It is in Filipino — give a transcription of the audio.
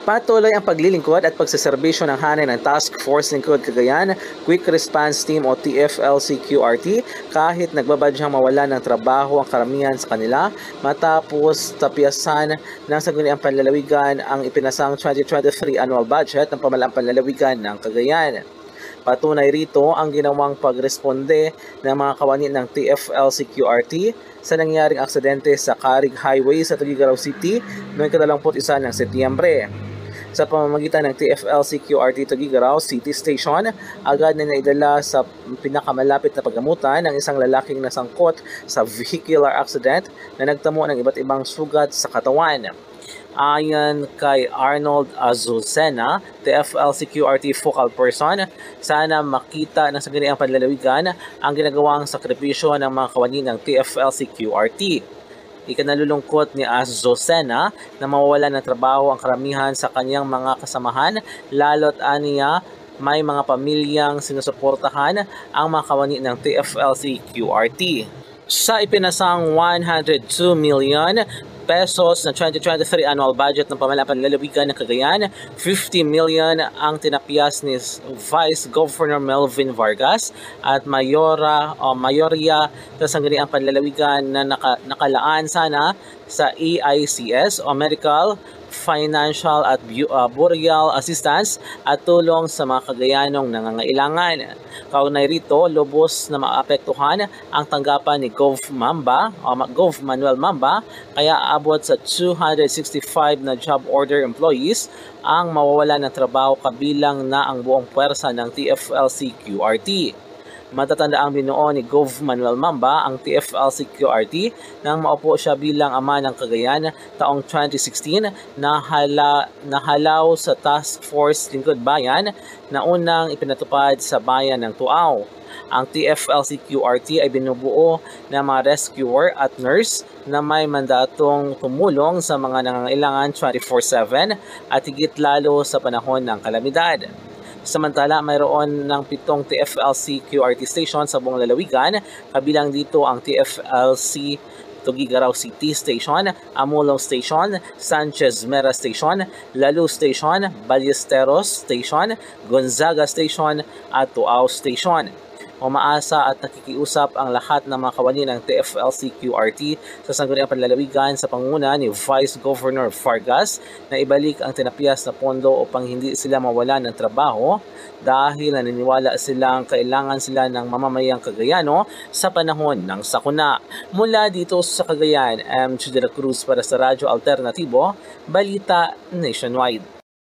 Patuloy ang paglilingkod at pagseserbisyo ng hanay ng Task Force Lingkod Cagayan Quick Response Team o TFLC-QRT kahit nagbabadyang mawala ng trabaho ang karamihan sa kanila matapos tapiasan ng Sangguniang Panlalawigan ang ipinasang 2023 annual budget ng Pamahalaang Panlalawigan ng Cagayan. Patunay rito ang ginawang pagresponde ng mga kawani ng TFLC-QRT sa nangyaring aksidente sa Carig Highway sa Tuguegarao City noong 21 ng Setyembre. Sa pamamagitan ng TFLC-QRT Tuguegarao City Station, agad na naidala sa pinakamalapit na paggamutan ng isang lalaking nasangkot sa vehicular accident na nagtamo ng iba't ibang sugat sa katawan. Ayon kay Arnold Azucena, TFLC-QRT focal person, sana makita ng Sangguniang Panlalawigan ang ginagawang sakripisyo ng mga kawani ng TFLC-QRT. Ikanalulungkot ni Azucena na mawawalan ng trabaho ang karamihan sa kanyang mga kasamahan, lalo't aniya may mga pamilyang sinusuportahan ang mga kawani ng TFLC-QRT. Sa ipinasang 102 million pesos na 2023 annual budget ng Pamahalaang Panlalawigan ng Cagayan, 50 million ang tinapias ni Vice Governor Melvin Vargas at mayorya sa Sangguniang Panlalawigan na nakalaan sana sa EICS o Medical, Financial at Burial Assistance at tulong sa mga Cagayanong nangangailangan. Kaugnay rito, lubos na maapektuhan ang tanggapan ni Gov Manuel Mamba, kaya abot sa 265 na job order employees ang mawawala ng trabaho kabilang na ang buong puwersa ng TFLC-QRT. Matatanda ang binuo ni Gov Manuel Mamba ang TFLC-QRT nang maupo siya bilang ama ng Cagayan taong 2016 na halaw sa Task Force Lingkod Bayan na unang ipinatupad sa bayan ng Tuaw. Ang TFLC-QRT ay binubuo ng mga rescuer at nurse na may mandatong tumulong sa mga nangangailangan 24/7 at higit lalo sa panahon ng kalamidad. Samantala, mayroon ng 7 TFLC-QRT station sa buong lalawigan, kabilang dito ang TFLC Tuguegarao City Station, Amulong Station, Sanchez Mera Station, Lalu Station, Ballesteros Station, Gonzaga Station at Tuaw Station. Umaasa at nakikiusap ang lahat ng mga kawani ng TFLC-QRT sa Sangguniang Panlalawigan sa pangunguna ni Vice Governor Vargas na ibalik ang tinapias na pondo upang hindi sila mawala ng trabaho dahil naniniwala silang kailangan sila ng mamamayang Cagayano sa panahon ng sakuna. Mula dito sa Cagayan, MJ de la Cruz para sa Radyo Alternatibo, Balita Nationwide.